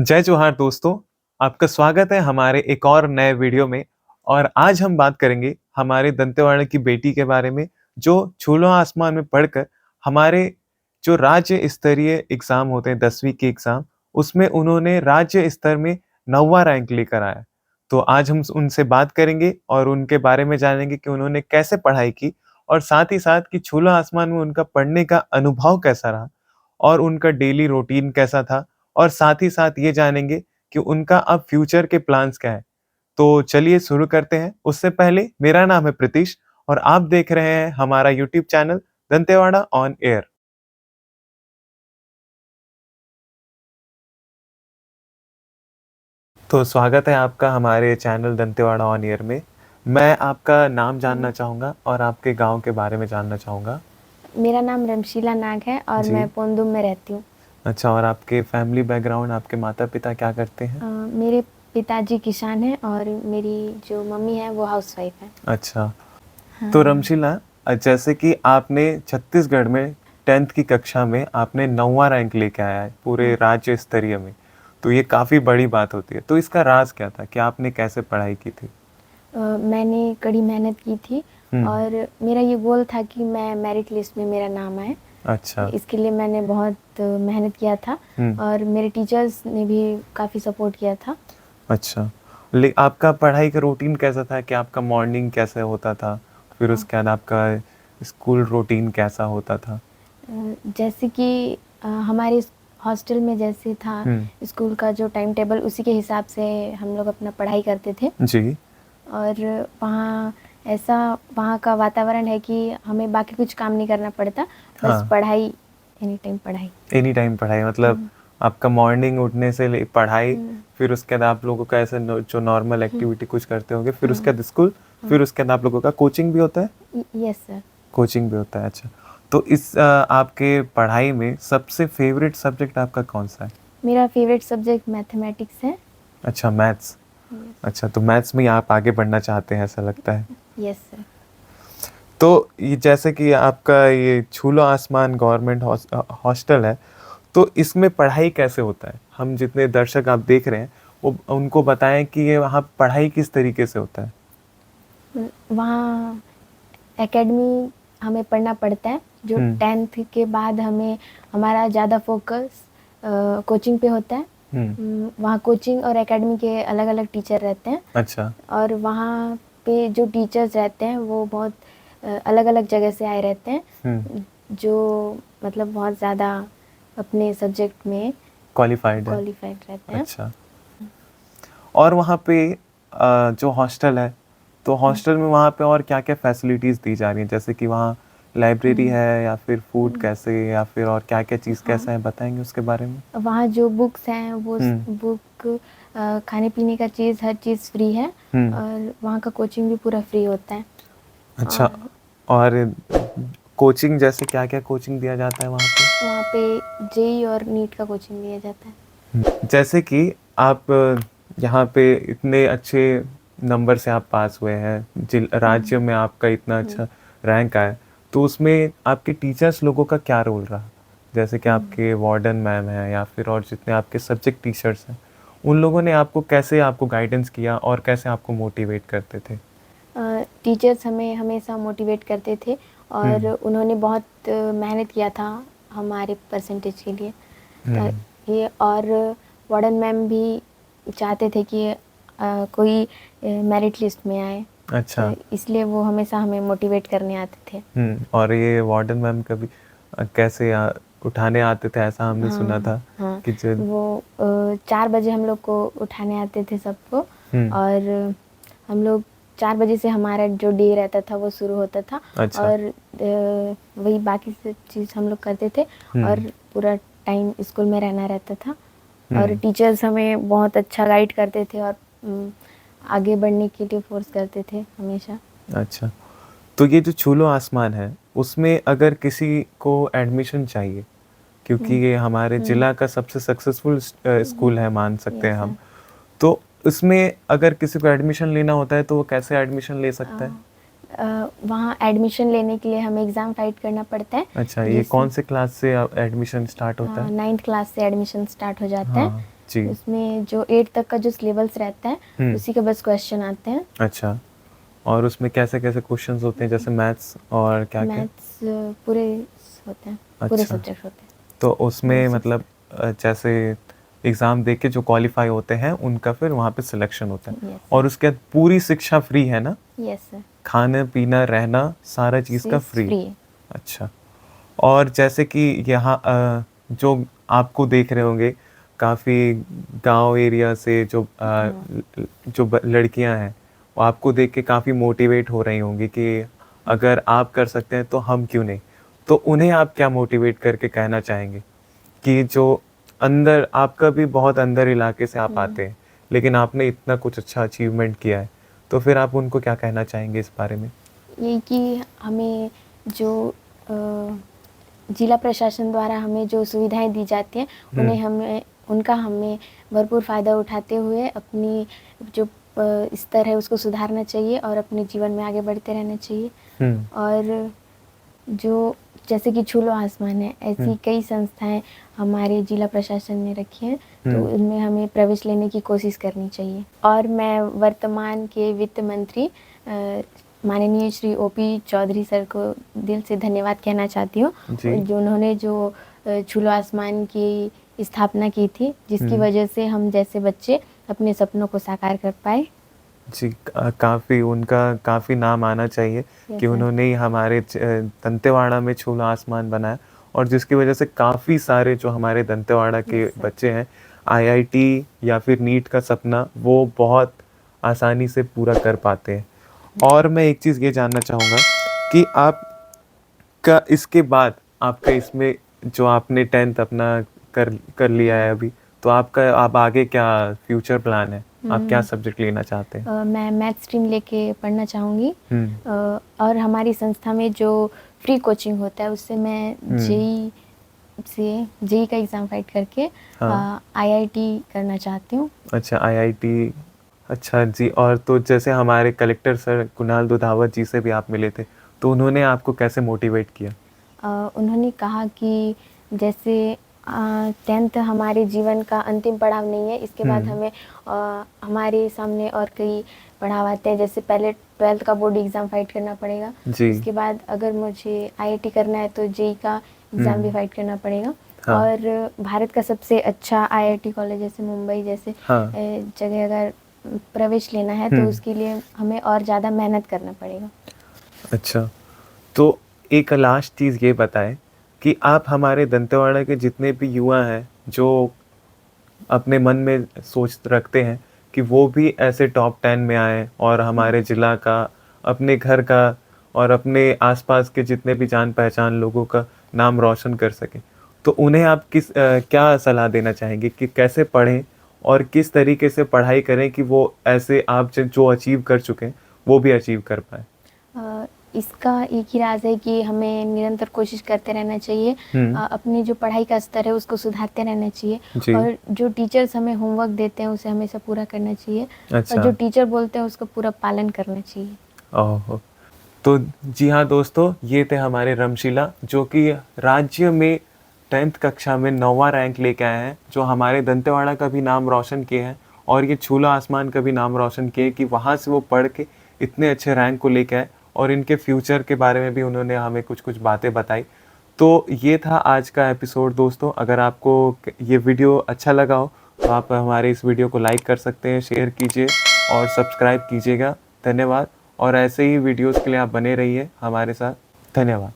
जय जोहार दोस्तों, आपका स्वागत है हमारे एक और नए वीडियो में। और आज हम बात करेंगे हमारे दंतेवाड़ा की बेटी के बारे में, जो छूलो आसमान में पढ़कर हमारे जो राज्य स्तरीय एग्ज़ाम होते हैं 10वीं के एग्ज़ाम, उसमें उन्होंने राज्य स्तर में 9वाँ रैंक लेकर आया। तो आज हम उनसे बात करेंगे और उनके बारे में जानेंगे कि उन्होंने कैसे पढ़ाई की और साथ ही साथ कि छूलो आसमान में उनका पढ़ने का अनुभव कैसा रहा और उनका डेली रूटीन कैसा था, और साथ ही साथ ये जानेंगे कि उनका अब फ्यूचर के प्लान्स क्या हैं। तो चलिए शुरू करते हैं। उससे पहले मेरा नाम है प्रीतिश और आप देख रहे हैं हमारा YouTube channel Dantewada on air. तो स्वागत है आपका हमारे चैनल दंतेवाड़ा ऑन एयर में। मैं आपका नाम जानना चाहूँगा और आपके गाँव के बारे में जानना चाहूँगा। मेरा नाम रमशीला नाग है और जी। मैं पोंदुम में रहती हूँ। अच्छा, और आपके फैमिली बैकग्राउंड, आपके माता-पिता क्या करते हैं? मेरे पिताजी किसान हैं और मेरी जो मम्मी है वो हाउसवाइफ है। अच्छा। तो हाँ। रमशीला, जैसे कि आपने छत्तीसगढ़ में 10th की कक्षा में आपने 9वाँ रैंक लेके आया है पूरे राज्य स्तरीय में, तो ये काफ़ी बड़ी बात होती है। तो इसका राज़ क्या था? कि आपने कैसे पढ़ाई की थी? मैंने कड़ी मेहनत की थी और मेरा ये गोल था कि मैं मेरिट लिस्ट में मेरा नाम आए। अच्छा। इसके लिए मैंने बहुत मेहनत किया था और मेरे टीचर्स ने भी काफ़ी सपोर्ट किया था। अच्छा। आपका पढ़ाई का रूटीन कैसा था? कि आपका मॉर्निंग कैसे होता था? फिर उसके बाद आपका स्कूल रूटीन कैसा होता था? जैसे कि हमारे हॉस्टल में जैसे था स्कूल का जो टाइम टेबल, उसी के हिसाब से हम लोग अपना पढ़ाई करते थे। जी। और वहाँ का वातावरण है कि हमें बाकी कुछ काम नहीं करना पड़ता, बस पढ़ाई, एनी टाइम पढ़ाई। एनी टाइम पढ़ाई मतलब आपका मॉर्निंग उठने से ले पढ़ाई, फिर उसके बाद आप लोगों का ऐसे जो नॉर्मल एक्टिविटी कुछ करते होंगे, फिर उसके बाद स्कूल, फिर उसके बाद आप लोगों का कोचिंग भी होता है? Yes sir. कोचिंग भी होता है, अच्छा। तो इस आपके पढ़ाई में सबसे फेवरेट सब्जेक्ट आपका कौन-सा है? मेरा फेवरेट सब्जेक्ट मैथमेटिक्स है। अच्छा, मैथ्स। अच्छा, तो मैथ्स में ही आप आगे बढ़ना चाहते हैं ऐसा लगता है। Yes sir. तो ये जैसे कि आपका ये छूलो आसमान गवर्नमेंट हॉस्टल है, तो इसमें पढ़ाई कैसे होता है? हम जितने दर्शक आप देख रहे हैं, वो उनको बताएँ कि ये वहाँ पढ़ाई किस तरीके से होता है? वहाँ एकेडमी हमें पढ़ना पड़ता है, जो 10th के बाद हमें हमारा ज़्यादा फोकस कोचिंग पे होता है। वहाँ कोचिंग और एकेडमी के अलग-अलग टीचर रहते हैं। अच्छा। और वहाँ पे जो टीचर्स रहते हैं वो बहुत अलग-अलग जगह से आए रहते हैं, जो मतलब बहुत ज़्यादा अपने सब्जेक्ट में क्वालिफ़ाइड रहते हैं। अच्छा। और वहाँ पे जो हॉस्टल है, तो हॉस्टल में वहाँ पे और क्या-क्या फैसिलिटीज़ दी जा रही हैं? जैसे कि वहाँ लाइब्रेरी है या फिर फूड कैसे, या फिर और क्या-क्या चीज़ कैसा है, बताएँगे उसके बारे में? वहाँ जो बुक्स हैं वो बुक, खाने-पीने का चीज़, हर चीज़ फ्री है और वहाँ का कोचिंग भी पूरा फ्री होता है। अच्छा। और कोचिंग जैसे क्या-क्या कोचिंग दिया जाता है वहाँ पे? वहाँ पे जेईई और नीट का कोचिंग दिया जाता है। जैसे कि आप यहाँ पे इतने अच्छे नंबर से आप पास हुए हैं, राज्य में आपका इतना अच्छा रैंक आया, तो उसमें आपके टीचर्स लोगों का क्या रोल रहा? जैसे कि आपके वार्डन मैम हैं या फिर और जितने आपके सब्जेक्ट टीचर्स हैं, उन लोगों ने आपको गाइडेंस किया और कैसे आपको मोटिवेट करते थे? टीचर्स हमें हमेशा मोटिवेट करते थे और उन्होंने बहुत मेहनत किया था हमारे परसेंटेज के लिए। ये और वार्डन मैम भी चाहते थे कि कोई मेरिट लिस्ट में आए। अच्छा। तो इसलिए वो हमेशा हमें मोटिवेट करने आते थे। और ये वार्डन मैम कभी कैसे उठाने आते थे, ऐसा हमने सुना था हाँ, कि जो वो 4 बजे हम लोग को उठाने आते थे सबको और हम लोग 4 बजे से हमारा जो डे रहता था वो शुरू होता था। अच्छा। और वही बाकी सब चीज़ हम लोग करते थे और पूरा टाइम स्कूल में रहना रहता था। और टीचर्स हमें बहुत अच्छा गाइड करते थे और आगे बढ़ने के लिए फोर्स करते थे हमेशा। अच्छा, तो ये जो छूलो आसमान है, उसमें अगर किसी को एडमिशन चाहिए, क्योंकि ये हमारे जिला का सबसे सक्सेसफुल स्कूल है मान सकते हैं यस हम, सर। तो इसमें अगर किसी को एडमिशन लेना होता है तो वो कैसे एडमिशन ले सकता है? वहाँ एडमिशन लेने के लिए हमें एग्ज़ाम फाइट करना पड़ता है। अच्छा, ये कौन से क्लास से एडमिशन स्टार्ट होता है? 9th क्लास से एडमिशन स्टार्ट हो जाता है। जी। उसमें जो 8 तक का जो सिलेबस रहता है उसी के बस क्वेश्चन आते हैं। अच्छा, और उसमें कैसे-कैसे क्वेश्चंस होते हैं, जैसे मैथ्स और क्या-क्या? मैथ्स पूरे होते हैं, पूरे अच्छा, सब्जेक्ट होते हैं। तो उसमें बेसिक्स। मतलब जैसे एग्ज़ाम दे के जो क्वालीफाई होते हैं, उनका फिर वहाँ पे सिलेक्शन होता है यस और सर। उसके बाद पूरी शिक्षा फ्री है ना? Yes sir. खाना-पीना, रहना सारा चीज़ का फीस फ्री। फ्री है। अच्छा, और जैसे कि यहाँ जो आपको देख रहे होंगे काफ़ी गाँव एरिया से जो हाँ। जो लड़कियां हैं वो आपको देख के काफ़ी मोटिवेट हो रही होंगी कि अगर आप कर सकते हैं तो हम क्यों नहीं। तो उन्हें आप क्या मोटिवेट करके कहना चाहेंगे कि जो अंदर आपका भी बहुत अंदर इलाके से आप आते हैं लेकिन आपने इतना कुछ अच्छा अचीवमेंट किया है, तो फिर आप उनको क्या कहना चाहेंगे इस बारे में? यही कि हमें जो जिला प्रशासन द्वारा हमें जो सुविधाएं दी जाती हैं उनका हमें भरपूर फ़ायदा उठाते हुए अपनी जो स्तर है उसको सुधारना चाहिए और अपने जीवन में आगे बढ़ते रहना चाहिए। हम्म। और जो जैसे कि छूलो आसमान है, ऐसी कई संस्थाएं हमारे जिला प्रशासन ने रखी हैं, तो उनमें हमें प्रवेश लेने की कोशिश करनी चाहिए। और मैं वर्तमान के वित्त मंत्री माननीय श्री ओपी चौधरी सर को दिल से धन्यवाद कहना चाहती हूँ, जो उन्होंने छूलो आसमान की स्थापना की थी, जिसकी वजह से हम जैसे बच्चे अपने सपनों को साकार कर पाए। जी, काफ़ी उनका काफ़ी नाम आना चाहिए कि उन्होंने ही हमारे दंतेवाड़ा में छूलो आसमान बनाया और जिसकी वजह से काफ़ी सारे जो हमारे दंतेवाड़ा के बच्चे हैं आईआईटी या फिर नीट का सपना वो बहुत आसानी से पूरा कर पाते हैं। और मैं एक चीज़ ये जानना चाहूँगा कि आपका इसके बाद आपका इसमें जो आपने 10th अपना कर लिया है अभी, तो आपका अब आगे क्या फ्यूचर प्लान है? आप क्या सब्जेक्ट लेना चाहते हैं? मैं मैथ स्ट्रीम लेके पढ़ना चाहूँगी। और हमारी संस्था में जो फ्री कोचिंग होता है उससे मैं जेई का एग्ज़ाम फाइट करके आईआईटी करना चाहती हूँ। अच्छा, आईआईटी। अच्छा जी, और तो जैसे हमारे कलेक्टर सर कुणाल दुधावत जी से भी आप मिले थे, तो उन्होंने आपको कैसे मोटिवेट किया? उन्होंने कहा कि जैसे 10th हमारे जीवन का अंतिम पड़ाव नहीं है, इसके बाद हमें हमारे सामने और कई पड़ाव आते हैं, जैसे पहले 12th का बोर्ड एग्ज़ाम फाइट करना पड़ेगा, उसके बाद अगर मुझे आईआईटी करना है तो जेई का एग्ज़ाम भी फाइट करना पड़ेगा। और भारत का सबसे अच्छा आईआईटी कॉलेज जैसे मुंबई जैसे जगह अगर प्रवेश लेना है तो उसके लिए हमें और ज़्यादा मेहनत करना पड़ेगा। अच्छा, तो एक लास्ट चीज़ ये बताएं कि आप हमारे दंतेवाड़ा के जितने भी युवा हैं जो अपने मन में सोच रखते हैं कि वो भी ऐसे टॉप 10 में आए और हमारे ज़िला का, अपने घर का और अपने आसपास के जितने भी जान पहचान लोगों का नाम रोशन कर सकें, तो उन्हें आप क्या सलाह देना चाहेंगे कि कैसे पढ़ें और किस तरीके से पढ़ाई करें कि वो ऐसे आप जो अचीव कर चुके हैं वो भी अचीव कर पाए? इसका एक ही राज है कि हमें निरंतर कोशिश करते रहना चाहिए, अपनी जो पढ़ाई का स्तर है उसको सुधारते रहना चाहिए और जो टीचर्स हमें होमवर्क देते हैं उसे हमेशा पूरा करना चाहिए। अच्छा। और जो टीचर बोलते हैं उसको पूरा पालन करना चाहिए। ओहो! तो जी हाँ दोस्तों, ये थे हमारे रमशीला जो कि राज्य में 10th कक्षा में 9वां रैंक लेके आए हैं, जो हमारे दंतेवाड़ा का भी नाम रोशन किए हैं और ये छूलो आसमान का भी नाम रोशन किए कि वहाँ से वो पढ़ के इतने अच्छे रैंक को लेके आए और इनके फ्यूचर के बारे में भी उन्होंने हमें कुछ-कुछ बातें बताई। तो ये था आज का एपिसोड दोस्तों। अगर आपको ये वीडियो अच्छा लगा हो, तो आप हमारे इस वीडियो को लाइक कर सकते हैं, शेयर कीजिए और सब्सक्राइब कीजिएगा। धन्यवाद और ऐसे ही वीडियोज़ के लिए आप बने रहिए हमारे साथ। धन्यवाद।